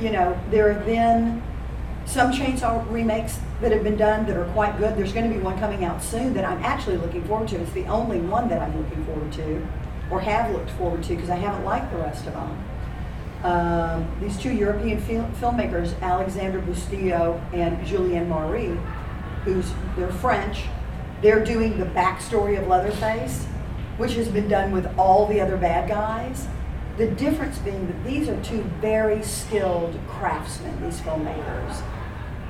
there have been some Chainsaw remakes that have been done that are quite good. There's going to be one coming out soon that I'm actually looking forward to. It's the only one that I'm looking forward to, or have looked forward to, because I haven't liked the rest of them. These two European filmmakers, Alexandre Bustillo and Julien Marie, they're French. They're doing the backstory of Leatherface, which has been done with all the other bad guys. The difference being that these are two very skilled craftsmen, these filmmakers.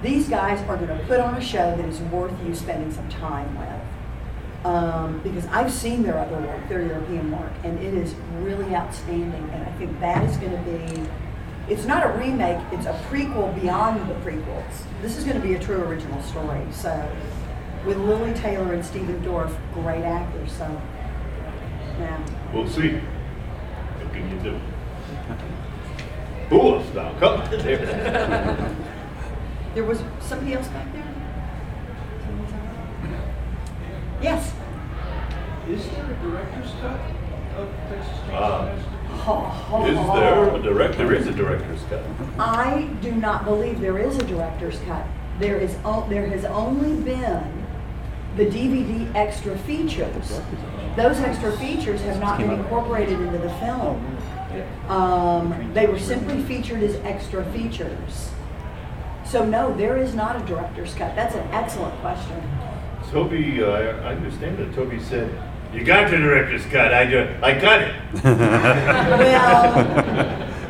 These guys are going to put on a show that is worth you spending some time with. Because I've seen their other work, their European work, and it is really outstanding. And I think that is going to be, it's not a remake, it's a prequel beyond the prequels. This is going to be a true original story. So, with Lily Taylor and Stephen Dorff, great actors. So, yeah. We'll see. What can you do? Fool us now, come on. There was somebody else back there? Yes. Is there a director's cut of Texas Chainsaw Massacre? Is there a director? There is a director's cut. I do not believe there is a director's cut. There has only been the DVD extra features. Those extra features have not been incorporated into the film. They were simply featured as extra features. So no, there is not a director's cut. That's an excellent question. Toby, I understand that Toby said, "You got the director's cut. I got it."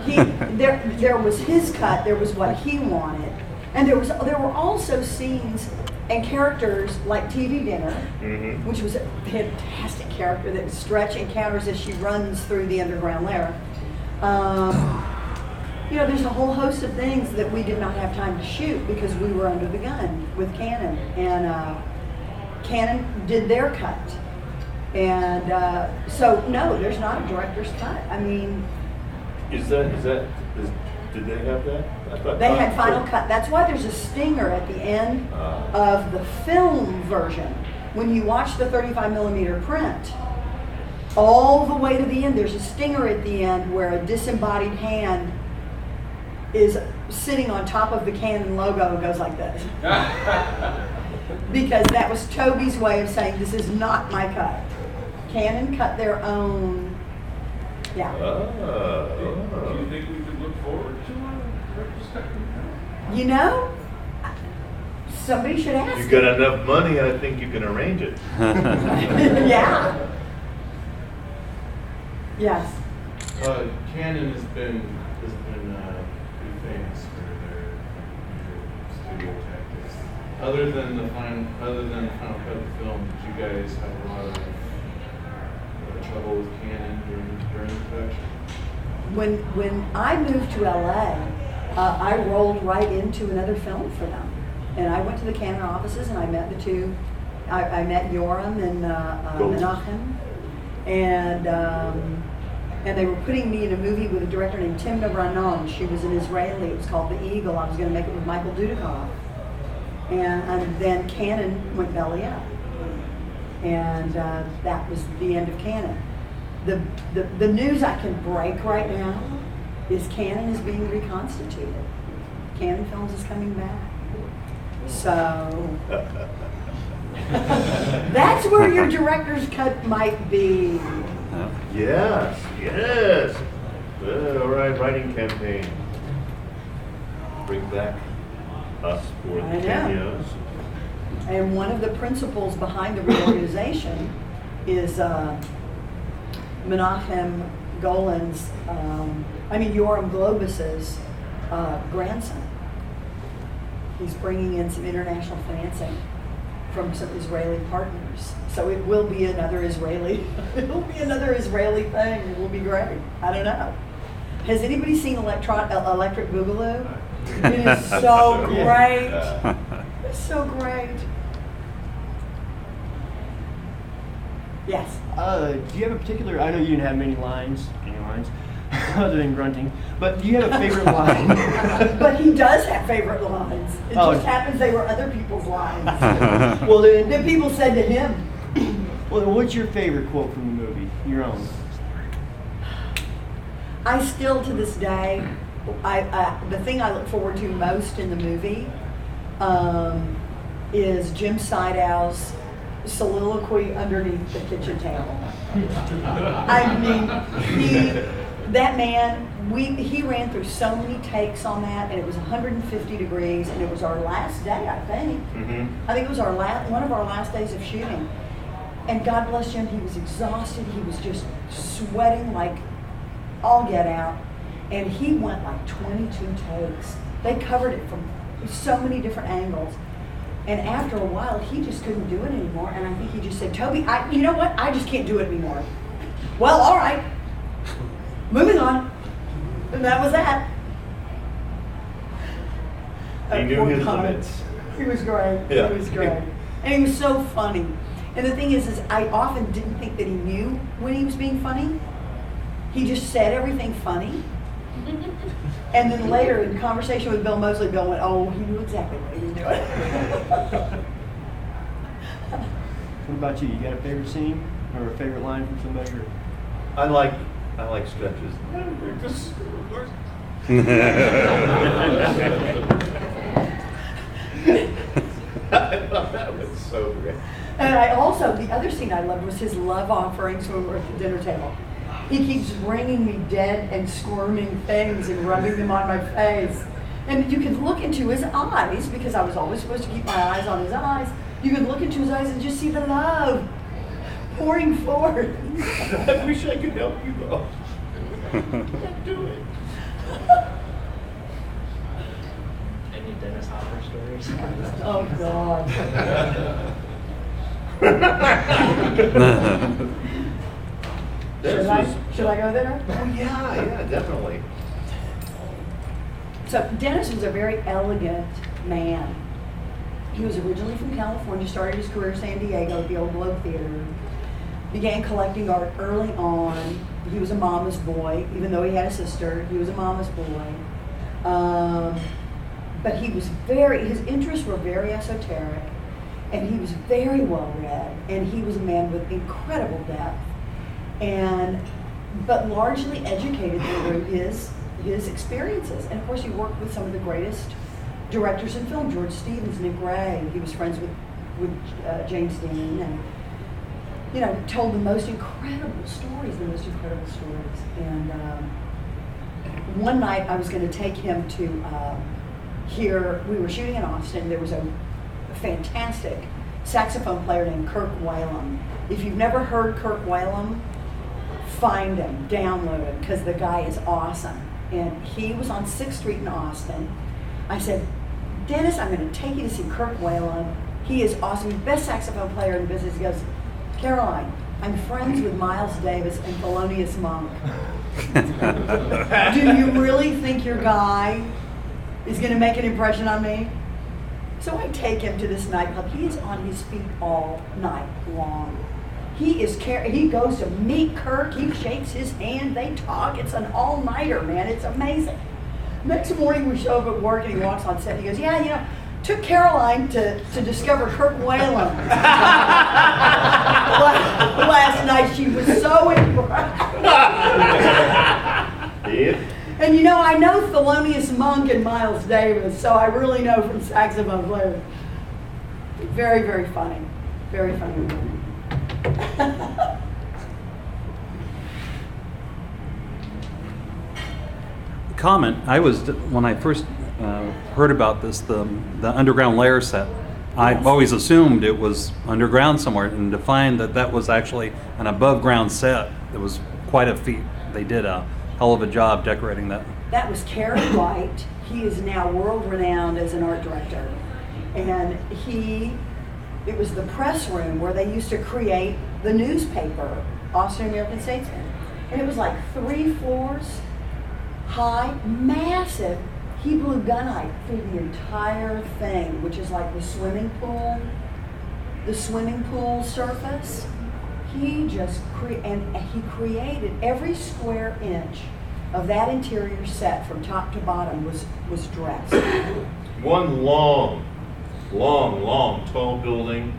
Well, there was his cut. There was what he wanted, and there were also scenes and characters like TV Dinner, which was a fantastic character that Stretch encounters as she runs through the underground lair. There's a whole host of things that we did not have time to shoot because we were under the gun with Canon, and Canon did their cut. And so no, there's not a director's cut. I mean, did they have that? I thought they had final cut. That's why there's a stinger at the end of the film version. When you watch the 35mm print, all the way to the end, there's a stinger at the end where a disembodied hand is sitting on top of the Canon logo and goes like this. Because that was Toby's way of saying, this is not my cut. Canon cut their own. Yeah. Do you think we could look forward to a director's cut? Somebody should ask. You got enough money, I think you can arrange it. Yeah. Yes. Canon has been pretty famous for their studio tactics. Other than the final cut of the film, did you guys have a lot of trouble with Canon during the production? When I moved to LA, I rolled right into another film for them, and I went to the Canon offices and I met the two. I met Yoram and Menachem, and they were putting me in a movie with a director named Timna Branon. She was an Israeli. It was called The Eagle. I was going to make it with Michael Dudikoff. And then Canon went belly up. And that was the end of Canon. The news I can break right now is Canon is being reconstituted. Canon Films is coming back. So that's where your director's cut might be. Yes. All right, writing campaign. Bring back us for the 10 years. And one of the principles behind the reorganization is Menachem Golan's, Yoram Globus's grandson. He's bringing in some international financing from some Israeli partners. So it will be another Israeli, it'll be another Israeli thing. It will be great. I don't know. Has anybody seen Electric Boogaloo? It is so great. It's so great. Yes. Do you have a particular, I know you didn't have any lines, other than grunting, but do you have a favorite line? But he does have favorite lines. It just happens they were other people's lines. Well, that people said to him. Well, what's your favorite quote from the movie? Your own. I still, to this day, The thing I look forward to most in the movie is Jim Sidow's soliloquy underneath the kitchen table. I mean, that man, he ran through so many takes on that, and it was 150 degrees, and it was our last day, I think. I think it was one of our last days of shooting. And God bless Jim, he was exhausted. He was just sweating like all get out. And he went like 22 takes. They covered it from so many different angles. And after a while, he just couldn't do it anymore. And I think he just said, Toby, you know what? I just can't do it anymore. Well, all right. Moving on. And that was that. He knew his limits. He was great. Yeah. He was great. And he was so funny. And the thing is I often didn't think that he knew when he was being funny. He just said everything funny. And then later in conversation with Bill Moseley, Bill went, oh, he knew exactly what he was doing. What about you? You got a favorite scene or a favorite line from somebody? Or? I like stretches. I thought that was so great. And the other scene I loved was his love offerings when we were at the dinner table. He keeps bringing me dead and squirming things and rubbing them on my face. And you could look into his eyes, because I was always supposed to keep my eyes on his eyes. You could look into his eyes and just see the love pouring forward. I wish I could help you though. I can't do it. Any Dennis Hopper stories? Oh, God. Should I go there? Oh yeah, definitely. So Dennis was a very elegant man. He was originally from California, started his career in San Diego at the Old Globe Theater, began collecting art early on. He was a mama's boy, even though he had a sister, he was a mama's boy. But he was his interests were very esoteric, and he was very well read, and he was a man with incredible depth, but largely educated through his experiences. And of course, he worked with some of the greatest directors in film, George Stevens, Nick Ray. He was friends with James Dean, and told the most incredible stories. And one night I was going to take him to we were shooting in Austin. There was a fantastic saxophone player named Kirk Whalum. If you've never heard Kirk Whalum, find him, download him, because the guy is awesome. And he was on 6th Street in Austin. I said, Dennis, I'm going to take you to see Kirk Whalum. He is awesome. He's the best saxophone player in the business. He goes, Caroline, I'm friends with Miles Davis and Thelonious Monk. Do you really think your guy is going to make an impression on me? So I take him to this nightclub. He is on his feet all night long. He goes to meet Kirk. He shakes his hand. They talk. It's an all-nighter, man. It's amazing. Next morning we show up at work and he walks on set. He goes, yeah, took Caroline to discover Kirk Whalum. Last night she was so impressed. Yeah. And I know Thelonious Monk and Miles Davis, so I really know from saxophone players. Very, very funny. Very funny. Comment. When I first heard about this, the underground layer set, I've always assumed it was underground somewhere, and to find that was actually an above ground set, it was quite a feat. They did a hell of a job decorating that. That was Kerry White. He is now world renowned as an art director. And it was the press room where they used to create the newspaper, Austin American Statesman. And it was like 3 floors high, massive. He blew gunite through the entire thing, which is like the swimming pool surface. He created every square inch of that interior set from top to bottom was dressed. One long, tall building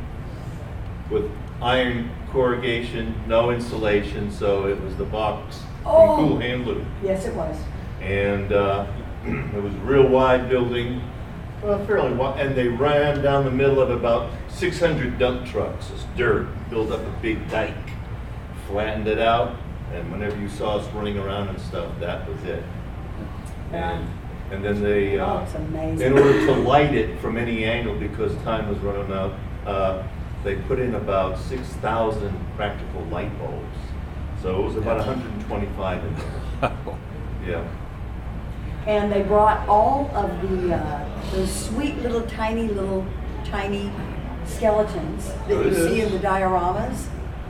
with iron corrugation, no insulation, so it was the box from Cool Hand Luke. Yes, it was. And it was a real wide building, fairly wide, and they ran down the middle of about 600 dump trucks. It's dirt, built up a big dike, flattened it out, and whenever you saw us running around and stuff, that was it. And then they, Oh, it's amazing. in order to light it from any angle, because time was running out, they put in about 6,000 practical light bulbs. So it was about 125 in there. Yeah. And they brought all of those sweet little tiny skeletons that you see in the dioramas.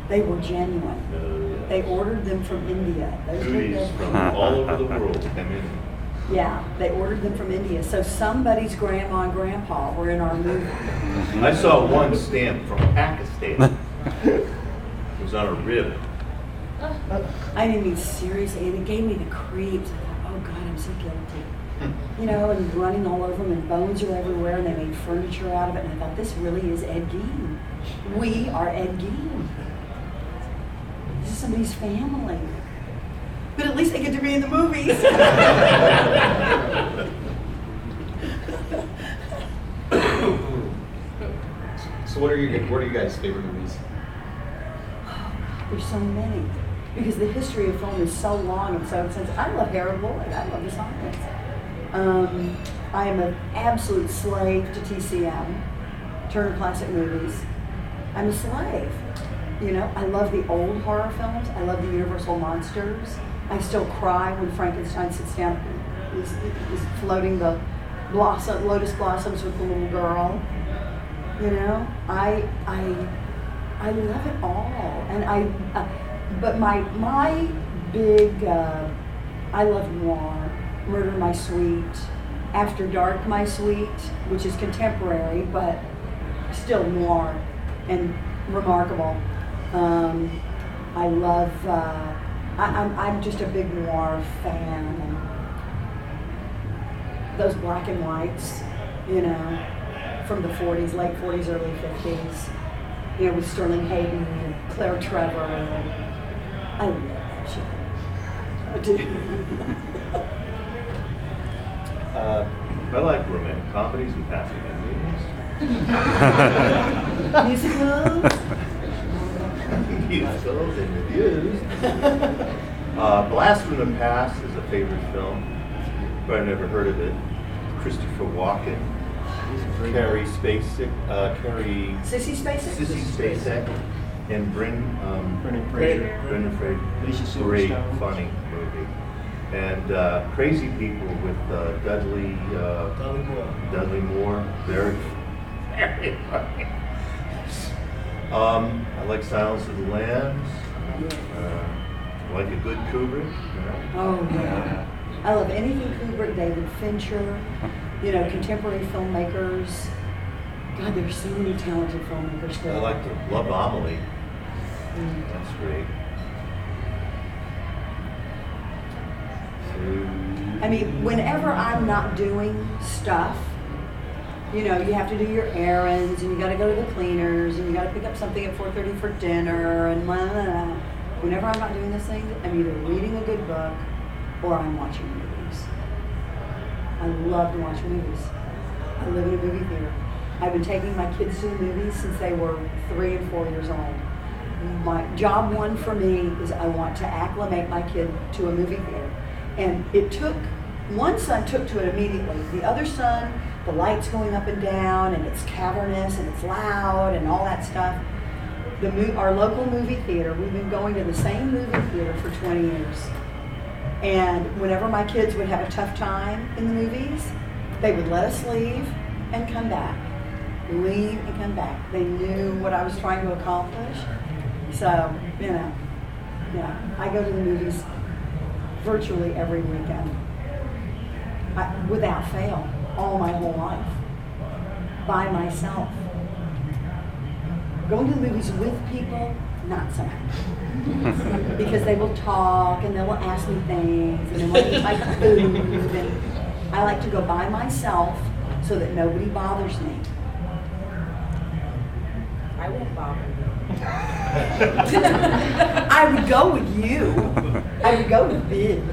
They were genuine. They ordered them from India. Those were Goodies the- from all over the world came in. Yeah, they ordered them from India. So somebody's grandma and grandpa were in our movie. I saw one stamp from Pakistan. It was on a rib. I mean, seriously, and it gave me the creeps. I thought, oh God, I'm so guilty. You know, and running all over them, and bones are everywhere, and they made furniture out of it. And I thought, this really is Ed Gein. We are Ed Gein. This is somebody's family. But at least they get to be in the movies. So what are your guys' favorite movies? There's so many. Because the history of film is so long and so extensive. I love Harold Lloyd. I love the science. I am an absolute slave to TCM, Turner Classic Movies. I'm a slave. You know, I love the old horror films. I love the Universal monsters. I still cry when Frankenstein sits down, is floating the lotus blossoms with the little girl. You know, I love it all, and but my big, I love noir, Murder My Sweet, After Dark My Sweet, which is contemporary but still noir and remarkable. I love. I'm just a big noir fan, and those black and whites, you know, from the 40s, late 40s, early 50s, you know, with Sterling Hayden and Claire Trevor. And I love that shit. I do. I like romantic comedies and happy endings. Musicals. Musicals and reviews. Blast from the Past is a favorite film, but I've never heard of it. Christopher Walken, Carrie Spacek, Sissy Spacek? Sissy Spacek, and Brendan Fraser. Brendan Fraser. Alicia Great, Silverstone. funny movie. And Crazy People with Dudley Moore. Very, very funny. I like Silence of the Lambs. I like a good Kubrick. You know? Oh, yeah. I love anything Kubrick, David Fincher, you know, contemporary filmmakers. God, there's so many talented filmmakers I still. like the Love Amelie. That's great. I mean, whenever I'm not doing stuff, you know, you have to do your errands, and you got to go to the cleaners, and you got to pick up something at 4:30 for dinner, and blah, blah, blah. Whenever I'm not doing this thing, I'm either reading a good book or I'm watching movies. I love to watch movies. I live in a movie theater. I've been taking my kids to the movies since they were 3 and 4 years old. My job one for me is I want to acclimate my kid to a movie theater. And it took, one son took to it immediately. The other son, the lights going up and down, and it's cavernous, and it's loud, and all that stuff. Our local movie theater, we've been going to the same movie theater for 20 years. And whenever my kids would have a tough time in the movies, they would let us leave and come back. Leave and come back. They knew what I was trying to accomplish. So, you know, yeah, I go to the movies virtually every weekend. Without fail, all my whole life. By myself. Going to the movies with people, not so much. Because they will talk and they will ask me things and they want to eat my food. And I like to go by myself so that nobody bothers me. I won't bother you. I would go with you. I would go with Bid.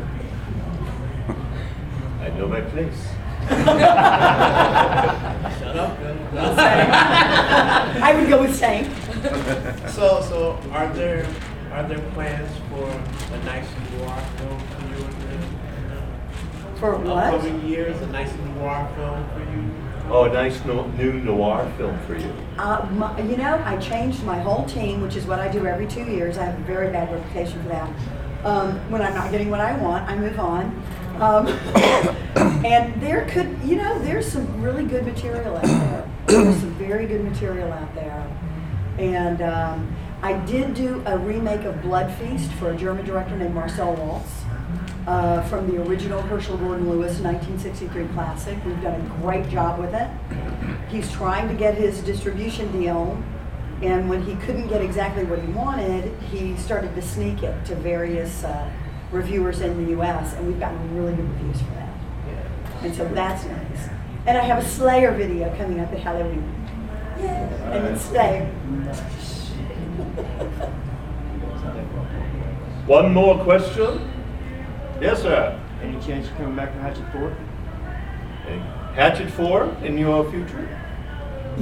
know my place. Shut up, Bill. I would go with same. So are there plans for a nice noir film for you in For the what? upcoming years? A nice noir film for you? Oh, a nice new noir film for you. You know, I changed my whole team, which is what I do every 2 years. I have a very bad reputation for that. When I'm not getting what I want, I move on. And there's some really good material out there. There's some very good material out there. And I did do a remake of Blood Feast for a German director named Marcel Waltz. From the original Herschel Gordon Lewis 1963 classic. We've done a great job with it. He's trying to get his distribution deal, and when he couldn't get exactly what he wanted, he started to sneak it to various reviewers in the US, and we've gotten really good reviews for that. And so that's nice. And I have a Slayer video coming up at Halloween. And it's Slayer. One more question? Yes, sir. Any chance you're coming back for Hatchet 4? Okay. Hatchet 4 in your future?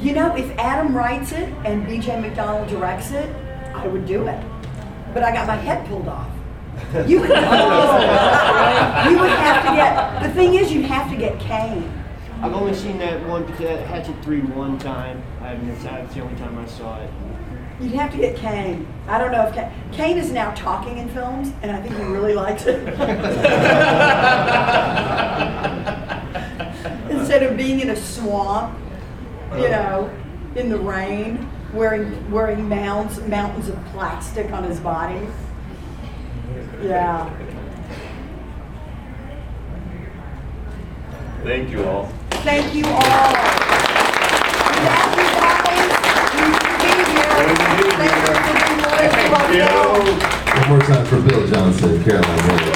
You know, if Adam writes it and BJ McDonald directs it, I would do it. But I got my head pulled off. You would have to get, the thing is, you'd have to get Kane. I've only seen that Hatchet 3 one time. That's the only time I saw it. You'd have to get Kane. I don't know if Kane is now talking in films, and I think he really likes it. Instead of being in a swamp, in the rain, wearing mountains of plastic on his body. Yeah. Thank you all. Thank you all. Thank you guys. Thank you. One more time for Bill Johnson, Caroline Miller.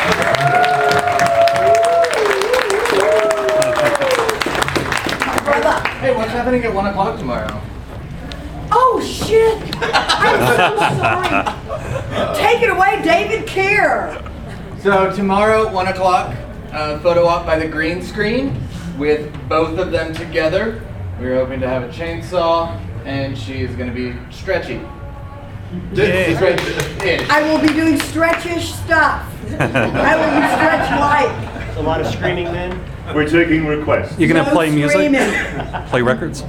Hey, what's happening at 1 o'clock tomorrow? Oh shit! I'm so sorry. Take it away, David Keir. So tomorrow at 1 o'clock, photo op by the green screen with both of them together. We're hoping to have a chainsaw, and she is going to be stretchy. Stretch-ish. I will be doing stretchish stuff. I will be stretch like. A lot of screaming then. We're taking requests. You gonna No play music? screaming. Play records?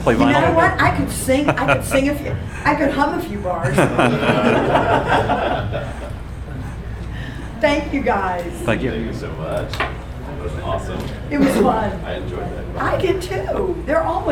Play You vinyl? know what? I could sing a few. I could hum a few bars. Thank you guys. Thank you. Thank you so much. That was awesome. It was fun. I enjoyed that. I did too. They're always